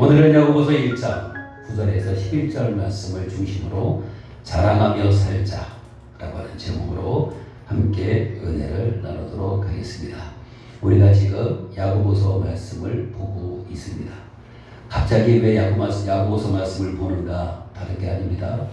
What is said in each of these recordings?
오늘은 야고보서 1장 9절에서 11절 말씀을 중심으로 자랑하며 살자라고 하는 제목으로 함께 은혜를 나누도록 하겠습니다. 우리가 지금 야고보서 말씀을 보고 있습니다. 갑자기 왜 야고보서 말씀을 보는가? 다른 게 아닙니다.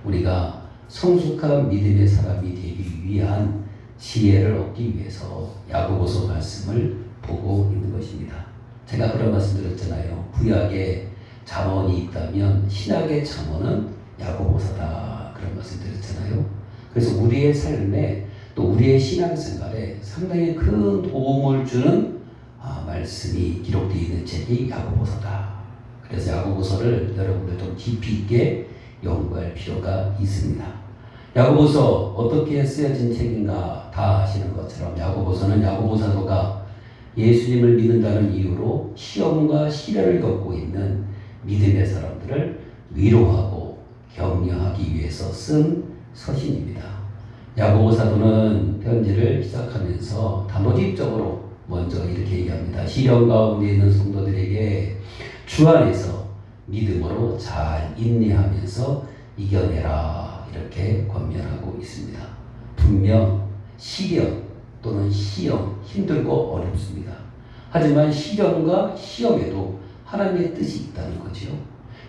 우리가 성숙한 믿음의 사람이 되기 위한 지혜를 얻기 위해서 야고보서 말씀을 보고 있는 것입니다. 제가 그런 말씀 드렸잖아요. 구약에 잠언이 있다면 신약의 잠언은 야고보서다, 그런 말씀 드렸잖아요. 그래서 우리의 삶에 또 우리의 신앙생활에 상당히 큰 도움을 주는 말씀이 기록되어 있는 책이 야고보서다. 그래서 야고보서를 여러분들 좀 깊이 있게 연구할 필요가 있습니다. 야고보서 어떻게 쓰여진 책인가 다 아시는 것처럼 야고보서는 야고보 사도가 예수님을 믿는다는 이유로 시험과 시련을 겪고 있는 믿음의 사람들을 위로하고 격려하기 위해서 쓴 서신입니다. 야고보 사도는 편지를 시작하면서 단도직입적으로 먼저 이렇게 얘기합니다. 시련 가운데 있는 성도들에게 주 안에서 믿음으로 잘 인내하면서 이겨내라, 이렇게 권면하고 있습니다. 분명 시련 또는 시험 힘들고 어렵습니다. 하지만 시련과 시험에도 하나님의 뜻이 있다는 거죠.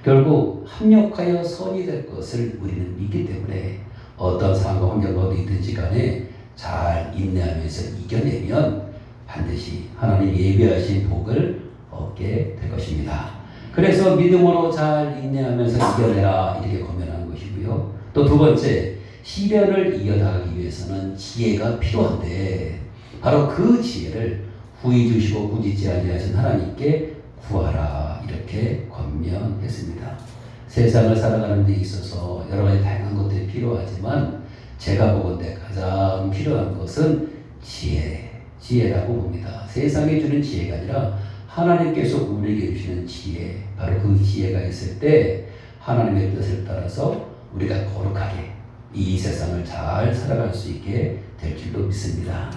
결국 합력하여 선이 될 것을 우리는 믿기 때문에 어떤 상황과 환경 가운데 있든지 간에 잘 인내하면서 이겨내면 반드시 하나님 예비하신 복을 얻게 될 것입니다. 그래서 믿음으로 잘 인내하면서 이겨내라, 이렇게 권면하는 것이고요. 또 두 번째, 시련을 이겨나가기 위해서는 지혜가 필요한데 바로 그 지혜를 후히 주시고 꾸짖지 아니하신 하나님께 구하라, 이렇게 권면했습니다. 세상을 살아가는 데 있어서 여러 가지 다양한 것들이 필요하지만 제가 보건대 가장 필요한 것은 지혜라고 봅니다. 세상이 주는 지혜가 아니라 하나님께서 우리에게 주시는 지혜, 바로 그 지혜가 있을 때 하나님의 뜻을 따라서 우리가 거룩하게 이 세상을 잘 살아갈 수 있게 될 줄로 믿습니다.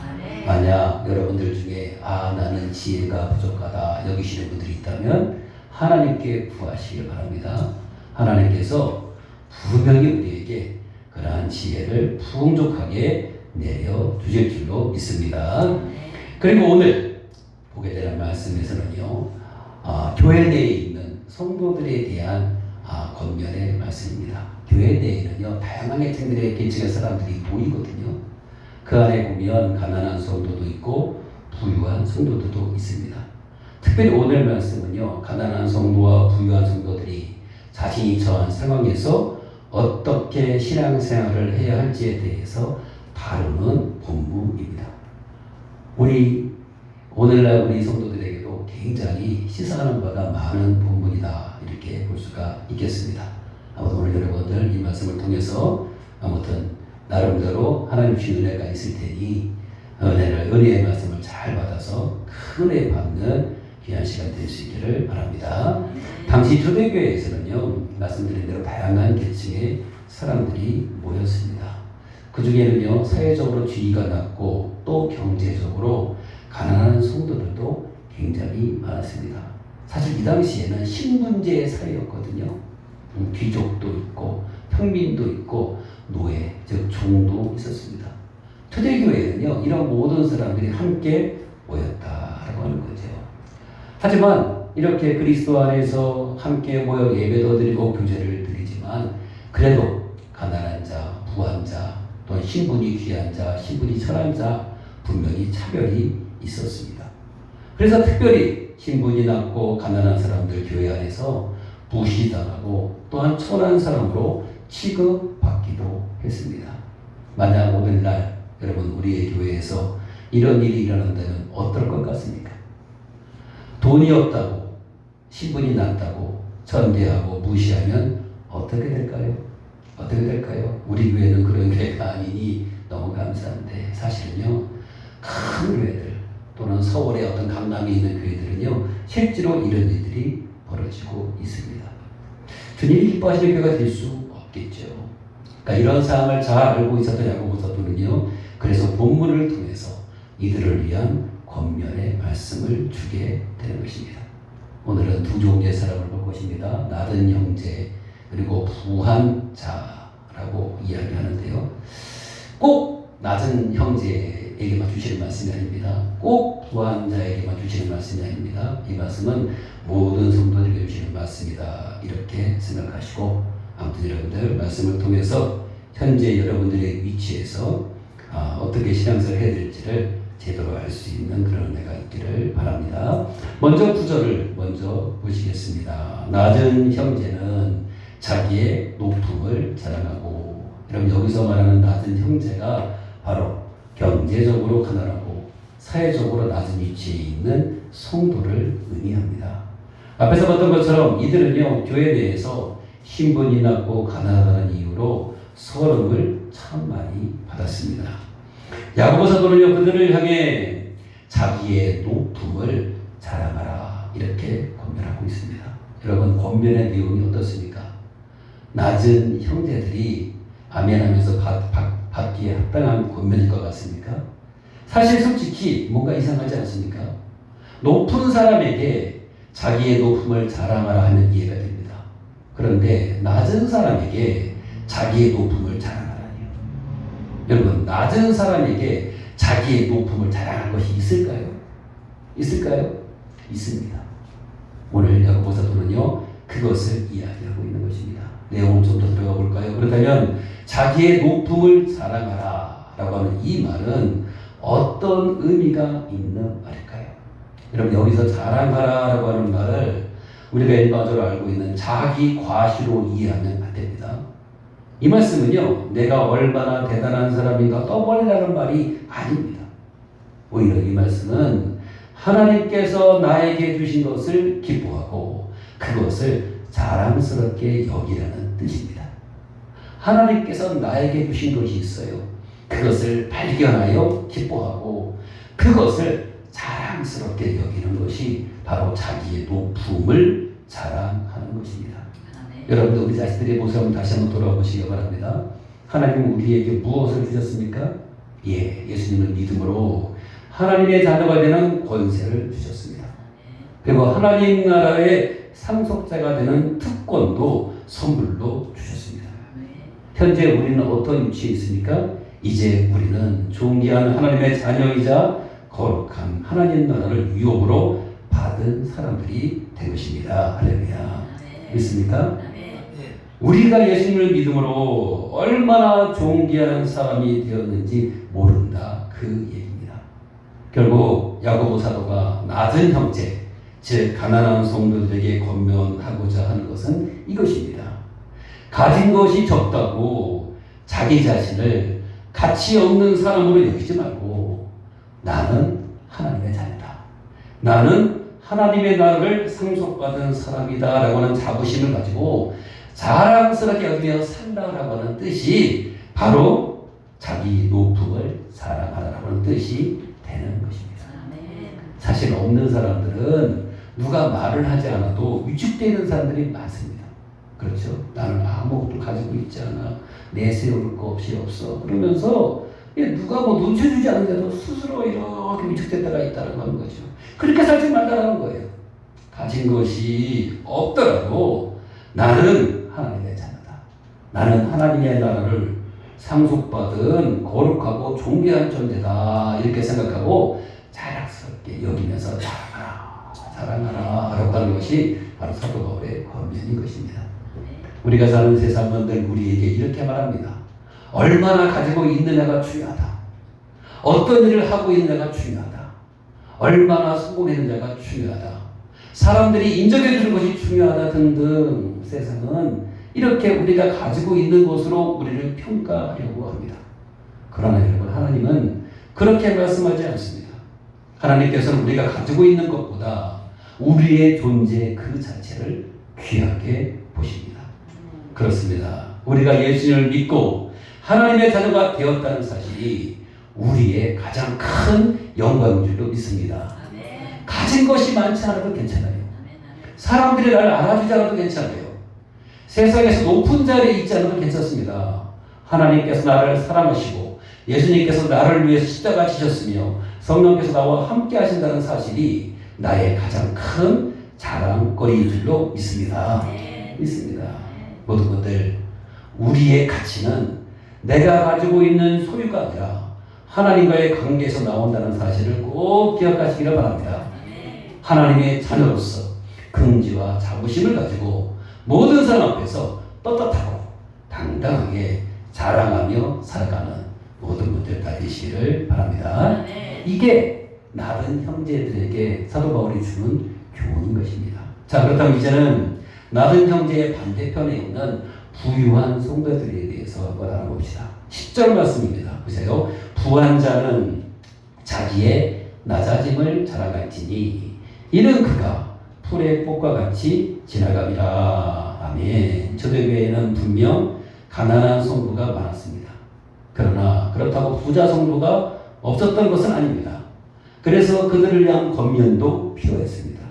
만약 여러분들 중에 나는 지혜가 부족하다 여기시는 분들이 있다면 하나님께 구하시길 바랍니다. 하나님께서 분명히 우리에게 그러한 지혜를 풍족하게 내려주실 줄로 믿습니다. 그리고 오늘 보게 되는 말씀에서는요, 교회 내에 있는 성도들에 대한 권면의 말씀입니다. 교회 내에는요, 다양한 계층의 사람들이 모이거든요. 그 안에 보면 가난한 성도도 있고 부유한 성도들도 있습니다. 특별히 오늘 말씀은요, 가난한 성도와 부유한 성도들이 자신이 처한 상황에서 어떻게 신앙생활을 해야 할지에 대해서 다루는 본문입니다. 오늘날 우리 성도들에게도 굉장히 시사하는 바가 많은 본문이다, 이렇게 볼 수가 있겠습니다. 아무튼 오늘 여러분들 이 말씀을 통해서 나름대로 하나님 주신 은혜가 있을 테니 은혜의 말씀을 잘 받아서 큰 은혜 받는 귀한 시간 될 수 있기를 바랍니다. 당시 초대교회에서는요, 말씀드린 대로 다양한 계층의 사람들이 모였습니다. 그 중에는요, 사회적으로 지위가 낮고 또 경제적으로 가난한 성도들도 굉장히 많았습니다. 사실 이 당시에는 신분제의 사회였거든요. 귀족도 있고 평민도 있고 노예, 즉 종도 있었습니다. 초대교회는요, 이런 모든 사람들이 함께 모였다라고 하는 거죠. 하지만 이렇게 그리스도 안에서 함께 모여 예배도 드리고 교제를 드리지만 그래도 가난한 자, 부한 자, 또는 신분이 귀한 자, 신분이 천한 자 분명히 차별이 있었습니다. 그래서 특별히 신분이 낮고 가난한 사람들 교회 안에서 무시당하고 또한 천한 사람으로 취급받기도 했습니다. 만약 오늘날 여러분 우리의 교회에서 이런 일이 일어난다면 어떨 것 같습니까? 돈이 없다고, 신분이 낮다고 전대하고 무시하면 어떻게 될까요? 우리 교회는 그런 교회가 아니니 너무 감사한데 사실은요, 큰 교회들 또는 서울의 어떤 강남에 있는 교회들은요, 실제로 이런 일들이 벌어지고 있습니다. 주님이 기뻐하시는 교회가 될 수 없겠죠. 그러니까 이런 상황을 잘 알고 있었던 야고보 사도는요, 그래서 본문을 통해서 이들을 위한 권면의 말씀을 주게 되는 것입니다. 오늘은 두 종류의 사람을 볼 것입니다. 낮은 형제 그리고 부한 자라고 이야기하는데요. 꼭 낮은 형제에게만 주시는 말씀이 아닙니다. 꼭 부한 자에게만 주시는 말씀이 아닙니다. 이 말씀은 모든 성도들에게 주시는 말씀이다. 이렇게 생각하시고 아무튼 여러분들 말씀을 통해서 현재 여러분들의 위치에서 어떻게 신앙생활을 해야 될지를 제대로 알 수 있는 그런 은혜가 있기를 바랍니다. 먼저 구절을 먼저 보시겠습니다. 낮은 형제는 자기의 높음을 자랑하고, 여러분 여기서 말하는 낮은 형제가 바로 경제적으로 가난하고 사회적으로 낮은 위치에 있는 성도를 의미합니다. 앞에서 봤던 것처럼 이들은요 교회 내에서 신분이 낮고 가난하다는 이유로 서름을 참 많이 받았습니다. 야고보 사도는요 그들을 향해 자기의 높음을 자랑하라 이렇게 권면하고 있습니다. 여러분 권면의 내용이 어떻습니까? 낮은 형제들이 아멘하면서 받기에 합당한 권면일 것 같습니까? 사실 솔직히 뭔가 이상하지 않습니까? 높은 사람에게 자기의 높음을 자랑하라 하면 이해가 됩니다. 그런데 낮은 사람에게 자기의 높음을 자랑하라니요. 여러분 낮은 사람에게 자기의 높음을 자랑할 것이 있을까요? 있을까요? 있습니다. 오늘 야고보 사도는요 그것을 이야기하고 있는 것입니다. 내용을 좀 더 들어가 볼까요? 그렇다면 자기의 높음을 자랑하라 라고 하는 이 말은 어떤 의미가 있는 말일까요? 여러분 여기서 자랑하라 라고 하는 말을 우리가 일반적으로 알고 있는 자기 과시로 이해하면 안 됩니다. 이 말씀은요 내가 얼마나 대단한 사람인가 떠벌이라는 말이 아닙니다. 오히려 이 말씀은 하나님께서 나에게 주신 것을 기뻐하고 그것을 자랑스럽게 여기라는 뜻입니다. 하나님께서 나에게 주신 것이 있어요. 그것을 발견하여 기뻐하고 그것을 자랑스럽게 여기는 것이 바로 자기의 높음을 자랑하는 것입니다. 여러분들 우리 자신들의 모습을 한번 다시 한번 돌아보시기 바랍니다. 하나님은 우리에게 무엇을 주셨습니까? 예수님을 믿음으로 하나님의 자녀가 되는 권세를 주셨습니다. 그리고 하나님 나라의 상속자가 되는 특권도 선물로 주셨습니다. 현재 우리는 어떤 위치에 있습니까? 이제 우리는 존귀한 하나님의 자녀이자 거룩한 하나님 나라를 유업으로 받은 사람들이 된 것입니다. 할렐루야. 믿습니까? 우리가 예수님을 믿음으로 얼마나 존귀한 사람이 되었는지 모른다. 그 얘기입니다. 결국 야고보 사도가 낮은 형제, 즉 가난한 성도들에게 권면하고자 하는 것은 이것입니다. 가진 것이 적다고 자기 자신을 가치 없는 사람으로 여기지 말고 나는 하나님의 자녀다. 나는 하나님의 나라를 상속받은 사람이다 라고 하는 자부심을 가지고 자랑스럽게 여기며 산다라고 하는 뜻이 바로 자기 높음을 자랑하라고 하는 뜻이 되는 것입니다. 사실 없는 사람들은 누가 말을 하지 않아도 위축되는 사람들이 많습니다. 그렇죠? 나는 아무것도 가지고 있지 않아. 내세울 거 없이 없어. 그러면서 누가 뭐 눈치 주지 않는데도 스스로 이렇게 위축될 때가 있다는 거죠. 그렇게 살지 말라는 거예요. 가진 것이 없더라도 나는 하나님의 자녀다. 나는 하나님의 나라를 상속받은 거룩하고 존귀한 존재다. 이렇게 생각하고 자랑스럽게 여기면서 자랑하라 라고 하는 것이 바로 사도 바울의 권면인 것입니다. 우리가 사는 세상은 우리에게 이렇게 말합니다. 얼마나 가지고 있느냐가 중요하다. 어떤 일을 하고 있느냐가 중요하다. 얼마나 성공했느냐가 중요하다. 사람들이 인정해 주는 것이 중요하다 등등 세상은 이렇게 우리가 가지고 있는 것으로 우리를 평가하려고 합니다. 그러나 여러분 하나님은 그렇게 말씀하지 않습니다. 하나님께서는 우리가 가지고 있는 것보다 우리의 존재 그 자체를 귀하게 보십니다. 그렇습니다. 우리가 예수님을 믿고 하나님의 자녀가 되었다는 사실이 우리의 가장 큰 영광인 줄로 믿습니다. 가진 것이 많지 않아도 괜찮아요. 사람들이 나를 알아주지 않아도 괜찮아요. 세상에서 높은 자리에 있지 않아도 괜찮습니다. 하나님께서 나를 사랑하시고 예수님께서 나를 위해서 십자가 지셨으며 성령께서 나와 함께 하신다는 사실이 나의 가장 큰 자랑거리인 줄로 믿습니다. 믿습니다. 모든 것들 우리의 가치는 내가 가지고 있는 소유가 아니라 하나님과의 관계에서 나온다는 사실을 꼭 기억하시기를 바랍니다. 하나님의 자녀로서 긍지와 자부심을 가지고 모든 사람 앞에서 떳떳하고 당당하게 자랑하며 살아가는 모든 분들 다 되시기를 바랍니다. 이게 나른 형제들에게 사도 바울이 주는 교훈인 것입니다. 자, 그렇다면 이제는 나른 형제의 반대편에 있는 부유한 성도들에 대해서 한번 알아봅시다. 10절 말씀입니다. 보세요. 부한 자는 자기의 낮아짐을 자랑할지니 이는 그가 풀의 꽃과 같이 지나감이라. 아멘. 초대교회에는 분명 가난한 성도가 많았습니다. 그러나 그렇다고 부자 성도가 없었던 것은 아닙니다. 그래서 그들을 위한 권면도 필요했습니다.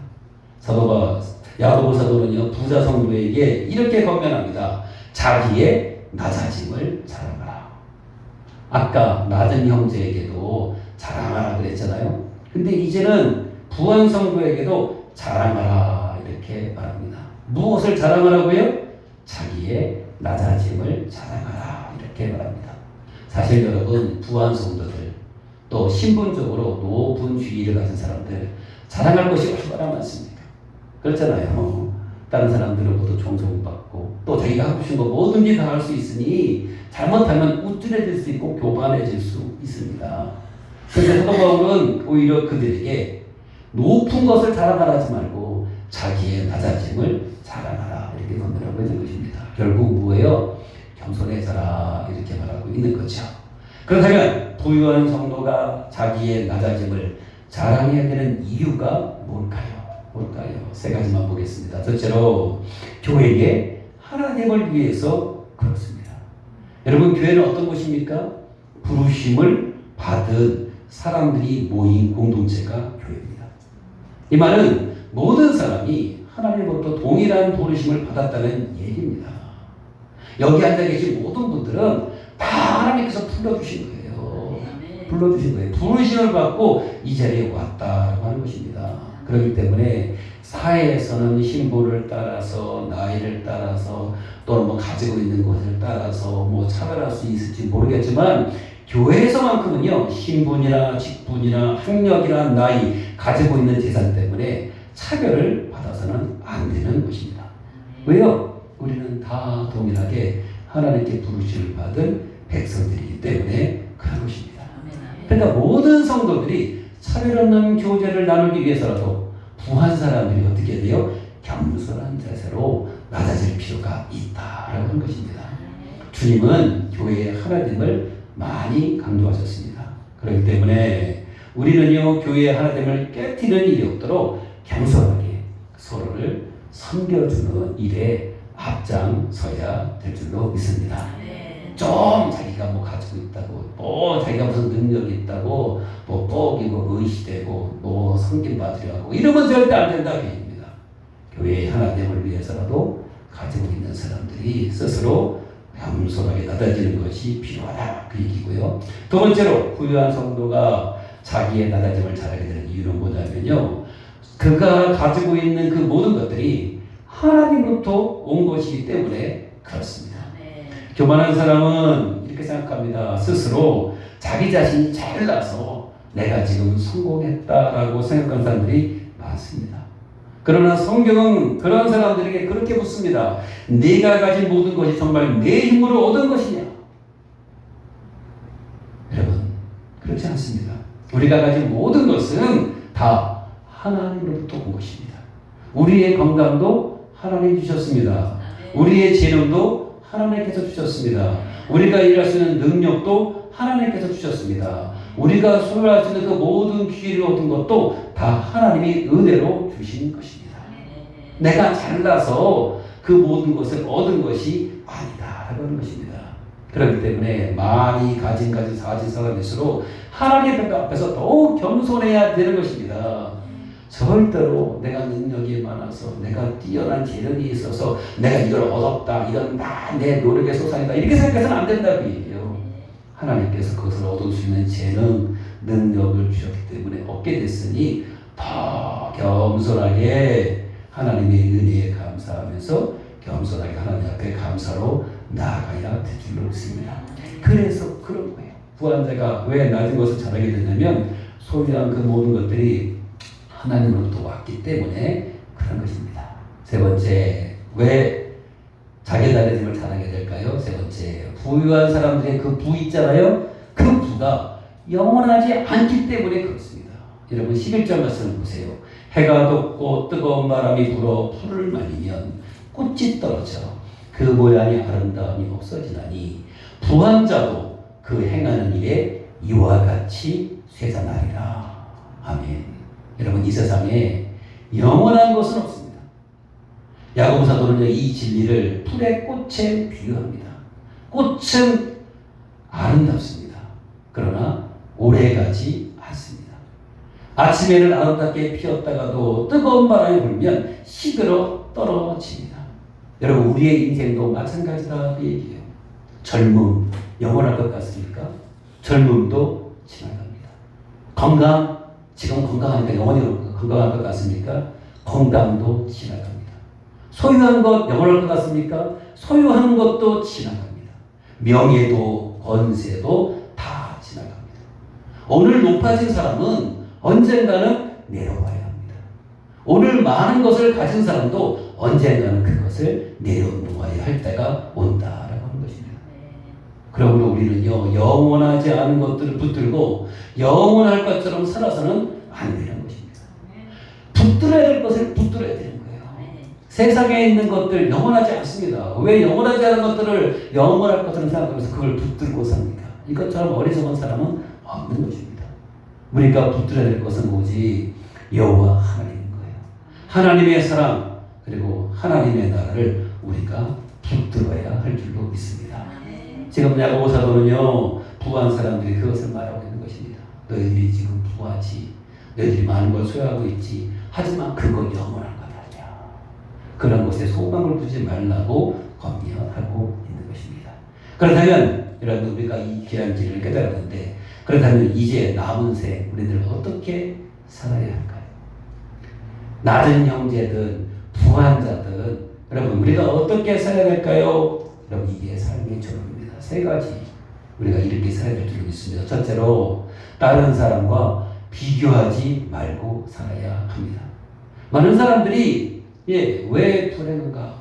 야고보 사도는요, 부자 성도에게 이렇게 권면합니다. 자기의 낮아짐을 자랑하라. 아까 낮은 형제에게도 자랑하라 그랬잖아요. 근데 이제는 부한 성도에게도 자랑하라 이렇게 말합니다. 무엇을 자랑하라고요? 자기의 낮아짐을 자랑하라 이렇게 말합니다. 사실 여러분, 부한 성도들 또 신분적으로 높은 지위를 가진 사람들 자랑할 것이 얼마나 많습니까? 그렇잖아요. 다른 사람들로부터 존중받고 또 자기가 하고 싶은 거 뭐든지 다 할 수 있으니 잘못하면 우쭐해질 수 있고 교만해질 수 있습니다. 그래서 사도 바울은 오히려 그들에게 높은 것을 자랑하라 하지 말고 자기의 낮아짐을 자랑하라 이렇게 권면하고 있는 것입니다. 결국 뭐예요? 겸손해져라 이렇게 말하고 있는 거죠. 그렇다면 부유한 성도가 자기의 낮아짐을 자랑해야 되는 이유가 뭘까요? 세 가지만 보겠습니다. 첫째로 교회에 하나님을 위해서 그렇습니다. 여러분, 교회는 어떤 곳입니까? 부르심을 받은 사람들이 모인 공동체가 교회입니다. 이 말은 모든 사람이 하나님으로부터 동일한 부르심을 받았다는 얘기입니다. 여기 앉아 계신 모든 분들은 다 하나님께서 불러주신 거예요. 불러주신 거예요. 부르심을 받고 이 자리에 왔다라고 하는 것입니다. 그렇기 때문에 사회에서는 신분을 따라서 나이를 따라서 또는 뭐 가지고 있는 것을 따라서 뭐 차별할 수 있을지 모르겠지만 교회에서만큼은요, 신분이나 직분이나 학력이나 나이 가지고 있는 재산 때문에 차별을 받아서는 안 되는 것입니다. 왜요? 우리는 다 동일하게 하나님께 부르심을 받은 백성들이기 때문에 그런 것입니다. 그러니까 모든 성도들이 차별 없는 교제를 나누기 위해서라도 부한 사람들이 어떻게 돼요? 겸손한 자세로 낮아질 필요가 있다라고 하는 것입니다. 주님은 교회의 하나됨을 많이 강조하셨습니다. 그렇기 때문에 우리는요, 교회의 하나됨을 깨뜨리는 일이 없도록 겸손하게 서로를 섬겨주는 일에 앞장서야 될 줄로 믿습니다. 좀 자기가 뭐 가지고 있다고, 뭐 자기가 무슨 능력이 있다고, 뭐 뻑이고 의시되고, 뭐 섬김받으려 하고 이러면 절대 안 된다 그 얘기입니다. 교회의 하나됨을 위해서라도 가지고 있는 사람들이 스스로 겸손하게 낮아지는 것이 필요하다 그 얘기고요. 두 번째로 부유한 성도가 자기의 낮아짐을 잘하게 되는 이유는 뭐냐면요, 그가 가지고 있는 그 모든 것들이 하나님으로부터 온 것이기 때문에 그렇습니다. 교만한 사람은 이렇게 생각합니다. 스스로 자기 자신이 잘나서 내가 지금 성공했다라고 생각하는 사람들이 많습니다. 그러나 성경은 그런 사람들에게 그렇게 묻습니다. 네가 가진 모든 것이 정말 내 힘으로 얻은 것이냐? 여러분, 그렇지 않습니다. 우리가 가진 모든 것은 다 하나님으로부터 온 것입니다. 우리의 건강도 하나님 주셨습니다. 우리의 재능도 하나님께서 주셨습니다. 우리가 일할 수 있는 능력도 하나님께서 주셨습니다. 우리가 소유할 수 있는 그 모든 기회를 얻은 것도 다 하나님이 은혜로 주신 것입니다. 내가 잘나서 그 모든 것을 얻은 것이 아니다라고 하는 것입니다. 그렇기 때문에 많이 가진 사람일수록 하나님 앞에서 더욱 겸손해야 되는 것입니다. 절대로 내가 능력이 많아서 내가 뛰어난 재능이 있어서 내가 이걸 얻었다, 이건 다 내 노력의 소산이다 이렇게 생각해서는 안 된다고 얘기해요. 하나님께서 그것을 얻을 수 있는 재능, 능력을 주셨기 때문에 얻게 됐으니 더 겸손하게 하나님의 은혜에 감사하면서 겸손하게 하나님 앞에 감사로 나아가야 될 줄로 믿습니다. 그래서 그런 거예요. 부한자가 왜 낮은 것을 잘하게 되냐면 소유한 그 모든 것들이 하나님으로부터 왔기 때문에 그런 것입니다. 세 번째, 왜 자기 나라의 힘을 잘하게 될까요? 세 번째, 부유한 사람들의 그 부 있잖아요. 그 부가 영원하지 않기 때문에 그렇습니다. 여러분 11절 말씀을 보세요. 해가 돋고 뜨거운 바람이 불어 풀을 말리면 꽃이 떨어져 그 모양의 아름다움이 없어지나니 부한 자도 그 행하는 일에 이와 같이 쇠잔하리라. 아멘. 여러분 이 세상에 영원한 것은 없습니다. 야고보 사도는 이 진리를 풀의 꽃에 비유합니다. 꽃은 아름답습니다. 그러나 오래가지 않습니다. 아침에는 아름답게 피었다가도 뜨거운 바람이 불면 시들어 떨어집니다. 여러분 우리의 인생도 마찬가지다 그 얘기예요. 젊음 영원할 것 같습니까? 젊음도 지나갑니다. 건강 지금 건강하니까 영원히 건강할 것 같습니까? 건강도 지나갑니다. 소유한 것 영원할 것 같습니까? 소유하는 것도 지나갑니다. 명예도 권세도 다 지나갑니다. 오늘 높아진 사람은 언젠가는 내려와야 합니다. 오늘 많은 것을 가진 사람도 언젠가는 그것을 내려놓아야 할 때가 온다라고 하는 것입니다. 그러므로 우리는요 영원하지 않은 것들을 붙들고 영원할 것처럼 살아서는 안 되는 것입니다. 붙들어야 될 것을 붙들어야 되는 거예요. 세상에 있는 것들 영원하지 않습니다. 왜 영원하지 않은 것들을 영원할 것처럼 생각하면서 그걸 붙들고 삽니까? 이것처럼 어리석은 사람은 없는 것입니다. 우리가 붙들어야 될 것은 뭐지? 여호와 하나님인 거예요. 하나님의 사랑 그리고 하나님의 나라를 우리가 붙들어야 할 줄로 믿습니다. 지금 야고보 사도는요 부한 사람들이 그것을 말하고 있는 것입니다. 너희들이 지금 부하지, 너희들이 많은 걸 소유하고 있지, 하지만 그건 영원한 것 아니야. 그런 것에 소망을 두지 말라고 권면하고 있는 것입니다. 그렇다면 여러분 우리가 이 귀한 진리를 깨달았는데 그렇다면 이제 남은 생 우리들 어떻게 살아야 할까요? 낮은 형제든 부한 자든 여러분 우리가 어떻게 살아야 될까요? 여러분 이게 삶의 조언입니다. 세 가지 우리가 이렇게 살아야 될 줄 믿습니다. 첫째로 다른 사람과 비교하지 말고 살아야 합니다. 많은 사람들이 왜 불행한가?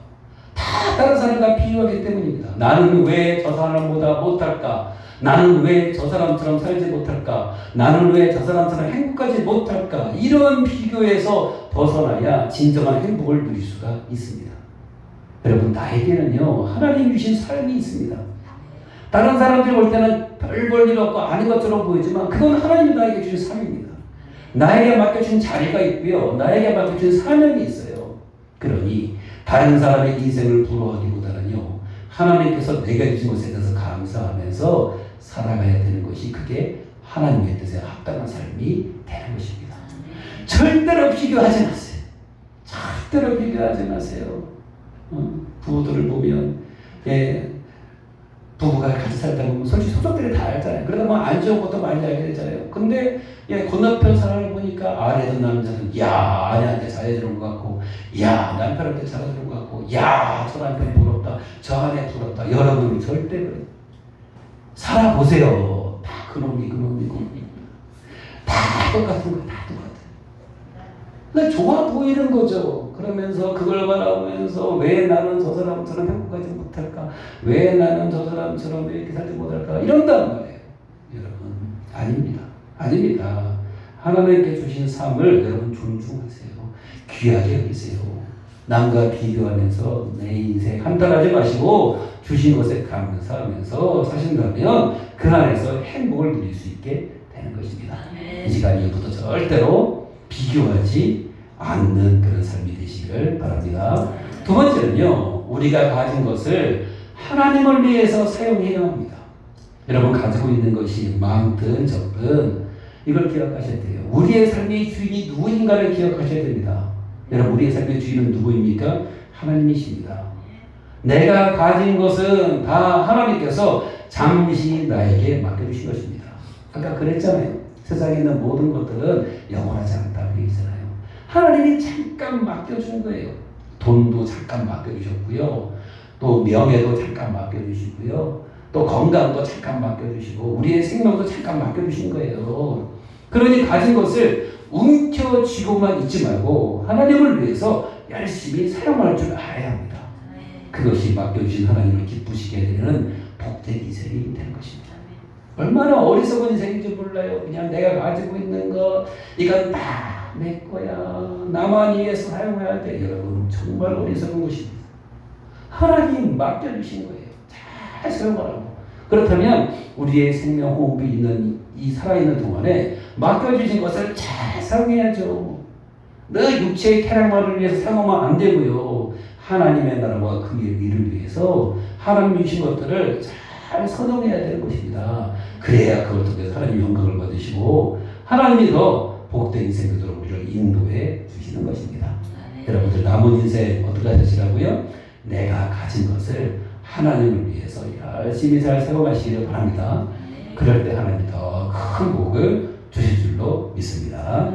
다 다른 사람과 비교하기 때문입니다. 나는 왜 저 사람보다 못할까? 나는 왜 저 사람처럼 살지 못할까? 나는 왜 저 사람처럼 행복하지 못할까? 이런 비교에서 벗어나야 진정한 행복을 누릴 수가 있습니다. 여러분 나에게는요 하나님 주신 삶이 있습니다. 다른 사람들이 볼 때는 별 볼 일 없고 아닌 것처럼 보이지만 그건 하나님이 나에게 주신 삶입니다. 나에게 맡겨준 자리가 있고요. 나에게 맡겨준 사명이 있어요. 그러니 다른 사람의 인생을 부러워하기보다는요 하나님께서 내게 주신 것에 대해서 감사하면서 살아가야 되는 것이 그게 하나님의 뜻에 합당한 삶이 되는 것입니다. 절대로 비교하지 마세요. 절대로 비교하지 마세요. 부부들을 보면 부부가 같이 살다 보면 솔직히 소속들이 다 알잖아요. 그러다 보면 안 좋은 것도 많이 알게 되잖아요. 근데 건너편 사람을 보니까 아내든 남자든 아내한테 잘해주는 것 같고 남편한테 잘해주는 것 같고 저 남편 부럽다 저 아내 부럽다. 여러분이 절대 그래요. 살아보세요. 다 그놈이고 다 똑같은 거예요. 다 똑같아요. 근데 좋아 보이는 거죠. 그러면서 그걸 바라보면서 왜 나는 저 사람처럼 행복하지 못할까? 왜 나는 저 사람처럼 이렇게 살지 못할까? 이런단 말이에요. 여러분 아닙니다. 하나님께 주신 삶을 여러분 존중하세요. 귀하게 여기세요. 남과 비교하면서 내 인생 한탄하지 마시고 주신 것에 감사하면서 사신다면 그 안에서 행복을 누릴 수 있게 되는 것입니다. 이 시간 이후부터 절대로 비교하지 않는 그런 삶이 되시기를 바랍니다. 두 번째는요, 우리가 가진 것을 하나님을 위해서 사용해야 합니다. 여러분 가지고 있는 것이 많든 적든 이걸 기억하셔야 돼요. 우리의 삶의 주인이 누구인가를 기억하셔야 됩니다. 여러분 우리의 삶의 주인은 누구입니까? 하나님이십니다. 내가 가진 것은 다 하나님께서 잠시 나에게 맡겨주신 것입니다. 아까 그랬잖아요. 세상에 있는 모든 것들은 영원하지 않다고 얘기잖아요. 하나님이 잠깐 맡겨준 거예요. 돈도 잠깐 맡겨주셨고요. 또 명예도 잠깐 맡겨주시고요. 또 건강도 잠깐 맡겨주시고 우리의 생명도 잠깐 맡겨주신 거예요. 그러니 가진 것을 움켜쥐고만 있지 말고 하나님을 위해서 열심히 사용할 줄 알아야 합니다. 그것이 맡겨주신 하나님을 기쁘시게 되는 복된 인생이 되는 것입니다. 얼마나 어리석은 인생인지 몰라요. 그냥 내가 가지고 있는 것 이건 다 내 거야. 나만 위해서 사용해야 돼. 여러분 정말 어리석은 것입니다. 하나님 맡겨주신 거예요. 잘 사용하라고. 그렇다면 우리의 생명 호흡이 있는 이 살아있는 동안에 맡겨주신 것을 잘 사용해야죠. 내 육체의 쾌락만을 위해서 사용하면 안 되고요. 하나님의 나라와 그의 일을 위해서 하나님 주신 것들을 잘 선용해야 되는 것입니다. 그래야 그걸 통해서 하나님 영광을 받으시고 하나님이 더 복된 인생 되도록 우리를 인도해 주시는 것입니다. 여러분들 남은 인생 어떻게 하시라고요? 내가 가진 것을 하나님을 위해서 열심히 잘 사용하시기를 바랍니다. 그럴 때 하나님이 더 큰 복을 주실 줄로 믿습니다.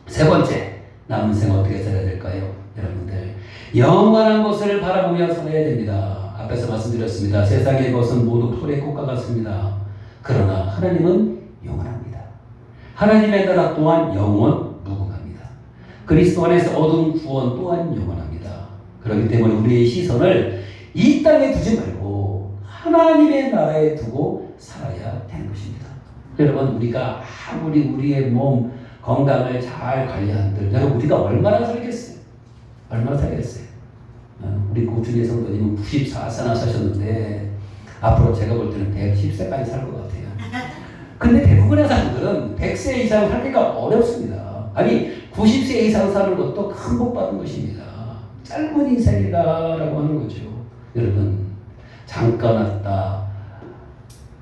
세 번째, 남은 생 어떻게 살아야 될까요? 여러분들 영원한 것을 바라보며 살아야 됩니다. 앞에서 말씀드렸습니다. 세상의 것은 모두 풀의 꽃과 같습니다. 그러나 하나님은 영원합니다. 하나님의 나라 또한 영원 무궁합니다. 그리스도 안에서 얻은 구원 또한 영원합니다. 그렇기 때문에 우리의 시선을 이 땅에 두지 말고 하나님의 나라에 두고 살아야 되는 것입니다. 여러분 우리가 아무리 우리의 몸 건강을 잘 관리한들 여러분 우리가 얼마나 살겠어요? 얼마나 살겠어요? 우리 고준희 성도님은 94세나 사셨는데 앞으로 제가 볼 때는 110세까지 살 것 같아요. 근데 대부분의 사람들은 100세 이상 살기가 어렵습니다. 아니 90세 이상 사는 것도 큰 복 받은 것입니다. 짧은 인생이다라고 하는 거죠. 여러분 잠깐 왔다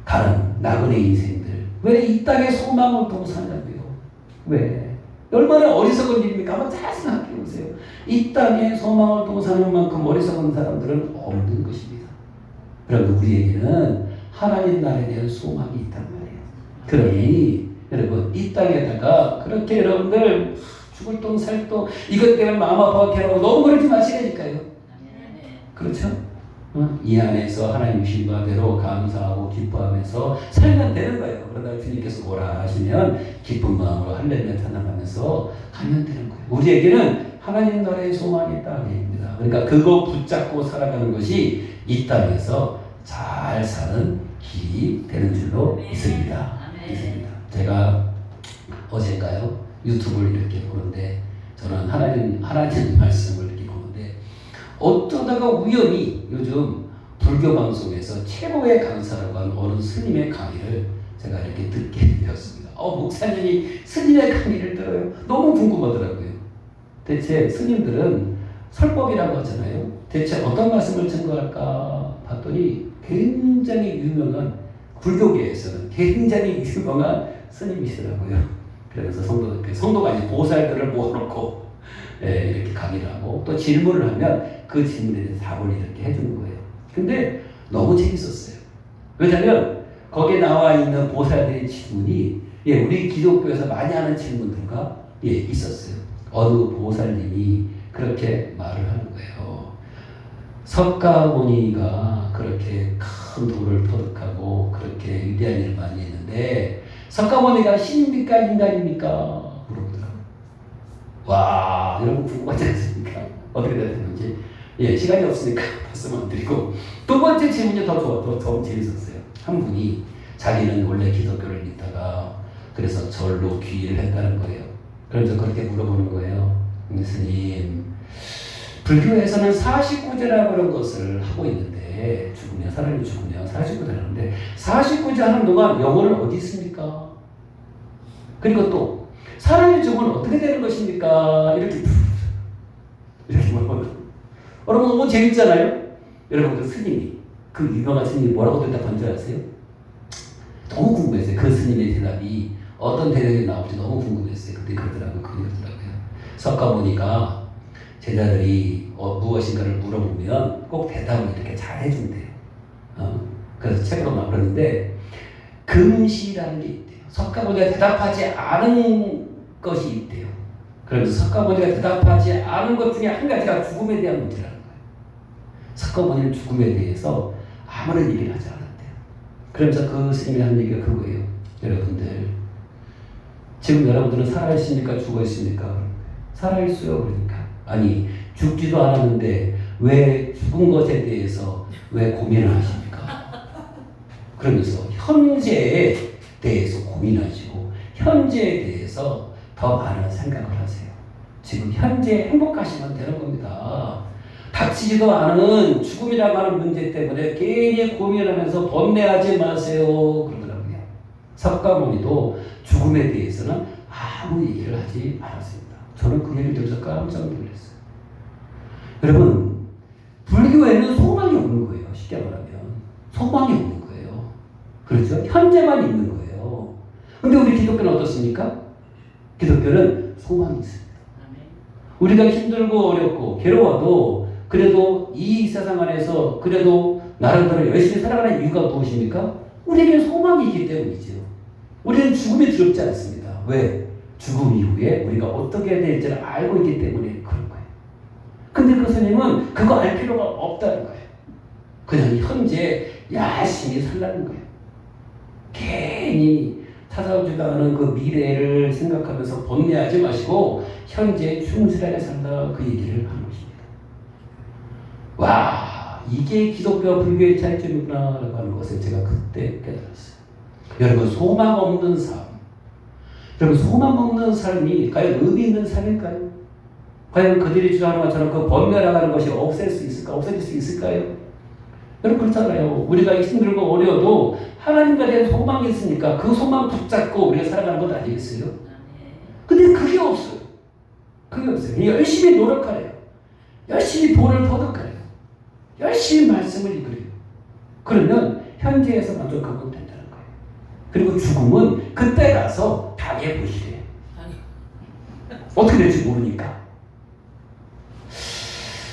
가는 나그네 인생들 왜 이 땅에 소망을 두고 사냐고요? 왜? 얼마나 어리석은 일입니까? 한번 잘 생각해 보세요. 이 땅에 소망을 두고 사는 만큼 어리석은 사람들은 없는 것입니다. 그럼 우리에게는 하나님 나라에 대한 소망이 있단 말이에요. 그러니 여러분 이 땅에다가 그렇게 여러분들 죽을 똥 살 똥 이것 때문에 마음 아파하게 하고 너무 그러지 마시라니까요. 그렇죠? 이 안에서 하나님 주신 바대로 감사하고 기뻐하면서 살면 되는 거예요. 그러다 주님께서 오라 하시면 기쁜 마음으로 할렐루야 찬양하면서 가면 되는 거예요. 우리에게는 하나님 나라의 소망이 있다 아닙니다. 그러니까 그거 붙잡고 살아가는 것이 이 땅에서 잘 사는 길이 되는 줄로 믿습니다. 제가 어제인가요? 유튜브를 이렇게 보는데 저는 하나님 말씀을 이렇게 보는데 어쩌다가 우연히 요즘 불교 방송에서 최고의 강사라고 하는 어느 스님의 강의를 제가 이렇게 듣게 되었습니다. 목사님이 스님의 강의를 들어요. 너무 궁금하더라고요. 대체 스님들은 설법이라고 하잖아요. 대체 어떤 말씀을 증거할까 봤더니 굉장히 유명한 불교계에서는 굉장히 유명한 스님이시더라고요. 그래서 성도가 이제 보살들을 모아놓고 이렇게 강의를 하고 또 질문을 하면 그 질문에 대해서 답을 이렇게 해주는 거예요. 근데 너무 재밌었어요. 왜냐하면 거기에 나와 있는 보살들의 질문이 우리 기독교에서 많이 하는 질문들과 있었어요. 어느 보살님이 그렇게 말을 하는 거예요. 석가모니가 그렇게 큰 도를 터득하고 그렇게 위대한 일을 많이 했는데 석가모니가 신입니까 인간입니까? 물어보더라고요. 와, 여러분 궁금하지 않습니까? 어떻게 되는지. 시간이 없으니까 말씀 안 드리고 두 번째 질문이 더 재밌었어요. 한 분이 자기는 원래 기독교를 믿다가 그래서 절로 귀의를 했다는 거예요. 그래서 그렇게 물어보는 거예요. 스님, 불교에서는 49제라고 그런 것을 하고 있는데 사람이 죽으면 49제 하는데 49제 하는 동안 영혼은 어디 있습니까? 그리고 또 사람이 죽으면 어떻게 되는 것입니까? 이렇게 물어보는 여러분 너무 재밌잖아요? 여러분들 스님이 그 유명한 스님이 뭐라고 대답한 줄 아세요? 너무 궁금했어요. 그 스님의 대답이 어떤 대답이 나올지 너무 궁금했어요. 근데 그러더라고요. 석가모니가 제자들이 무엇인가를 물어보면 꼭 대답을 이렇게 잘 해준대요. 그래서 책으로 막 그러는데 금시라는 게 있대요. 석가모니가 대답하지 않은 것이 있대요. 그러면서 석가모니가 대답하지 않은 것 중에 한 가지가 죽음에 대한 문제라는 거예요. 석가모니는 죽음에 대해서 아무런 얘기를 하지 않았대요. 그러면서 그 스님이 하는 얘기가 그거예요. 여러분들, 지금 여러분들은 살아있습니까? 죽어있습니까? 살아있어요. 그러니까. 아니, 죽지도 않았는데 왜 죽은 것에 대해서 왜 고민을 하십니까? 그러면서 현재에 대해서 고민하시고 현재에 대해서 더 많은 생각을 하세요. 지금 현재 행복하시면 되는 겁니다. 닥치지도 않은 죽음이라고 하는 문제 때문에 괜히 고민하면서 번뇌하지 마세요. 그러더라고요. 석가모니도 죽음에 대해서는 아무 얘기를 하지 않았습니다. 저는 그 얘기를 들어서 깜짝 놀랐어요. 여러분, 불교에는 소망이 없는 거예요. 쉽게 말하면. 소망이 없는 거예요. 그렇죠? 현재만 있는 거예요. 근데 우리 기독교는 어떻습니까? 기독교는 소망이 있습니다. 우리가 힘들고 어렵고 괴로워도 그래도 이 세상 안에서 그래도 나름대로 열심히 살아가는 이유가 무엇입니까? 우리에게 소망이 있기 때문이죠. 우리는 죽음이 두렵지 않습니다. 왜? 죽음 이후에 우리가 어떻게 될지를 알고 있기 때문에 그런 거예요. 근데 그 스님은 그거 알 필요가 없다는 거예요. 그냥 현재 열심히 살라는 거예요. 괜히 찾아오지도 않은 그 미래를 생각하면서 번뇌하지 마시고 현재 충실하게 산다, 그 얘기를 하는 것입니다. 와, 이게 기독교와 불교의 차이점이구나 라고 하는 것을 제가 그때 깨달았어요. 여러분, 소망 없는 삶, 여러분, 소망 없는 삶이 과연 의미 있는 삶일까요? 과연 그들이 주장하는 것처럼 그 번뇌라는 것이 없어질 수 있을까요? 여러분, 그렇잖아요. 우리가 힘들고 어려워도 하나님과 대한 소망이 있으니까 그 소망 붙잡고 우리가 살아가는 것 아니겠어요? 근데 그게 없어요. 그게 없어요. 열심히 노력하래요. 열심히 돈을 터득하래요. 열심히 말씀을 읽으래요. 그러면 현재에서 만족하면 된다는 거예요. 그리고 죽음은 그때 가서 당해보시래요. 어떻게 될지 모르니까.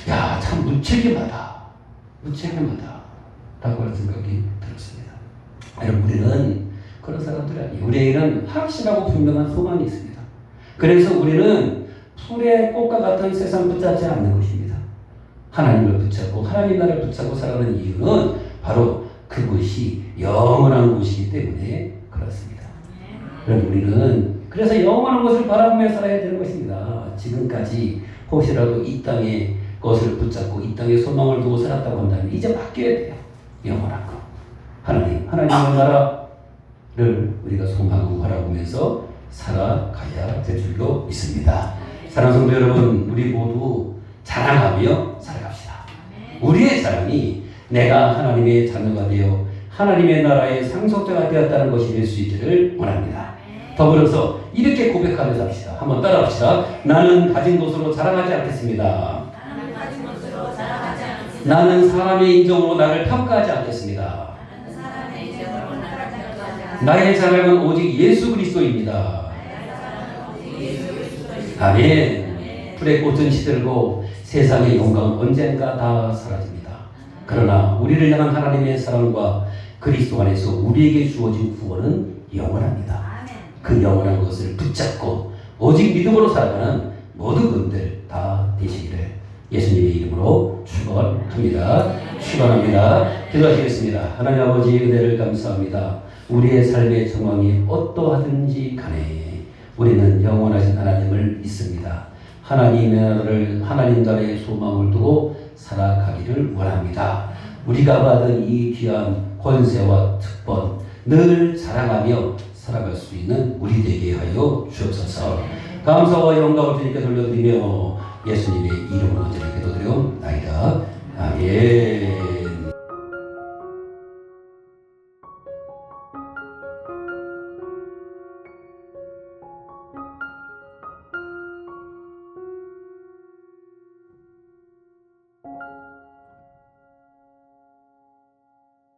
야, 참 무책임하다. 라고 하는 생각이 들었습니다. 여러분, 우리는 그런 사람들이 아니에요. 우리에게는 확실하고 분명한 소망이 있습니다. 그래서 우리는 풀의 꽃과 같은 세상 붙잡지 않는 것입니다. 하나님을 붙잡고 하나님 나라를 붙잡고 살아가는 이유는 바로 그곳이 영원한 곳이기 때문에 그렇습니다. 여러분, 우리는 그래서 영원한 것을 바라보며 살아야 되는 것입니다. 지금까지 혹시라도 이 땅의 것을 붙잡고 이 땅에 소망을 두고 살았다고 한다면 이제 바뀌어야 돼요. 영원한 것. 하나님의 나라를 우리가 소망하고 바라보면서 살아가야 될 줄로 믿습니다. 사랑하는 성도 여러분, 우리 모두 자랑하며 살아갑시다. 우리의 자랑이 내가 하나님의 자녀가 되어 하나님의 나라의 상속자가 되었다는 것이 될 수 있기를 원합니다. 더불어서 이렇게 고백하면서 합시다. 한번 따라합시다. 나는 가진 것으로 자랑하지 않겠습니다. 나는 사람의 인정으로 나를 평가하지 않겠습니다. 나의 자랑은 오직 예수 그리스도입니다. 아멘. 풀의 꽃은 시들고 세상의 영광은 언젠가 다 사라집니다. 그러나 우리를 향한 하나님의 사랑과 그리스도 안에서 우리에게 주어진 구원은 영원합니다. 그 영원한 것을 붙잡고 오직 믿음으로 살아가는 모든 분들 다 되시기를 예수님의 이름으로 축원합니다. 축원합니다. 기도하시겠습니다. 하나님 아버지, 은혜를 감사합니다. 우리의 삶의 정황이 어떠하든지 간에 우리는 영원하신 하나님을 믿습니다. 하나님 나라의 소망을 두고 살아가기를 원합니다. 우리가 받은 이 귀한 권세와 특권 늘 자랑하며 살아갈 수 있는 우리 되게 하여 주옵소서. 감사와 영광을 주님께 돌려드리며 예수님의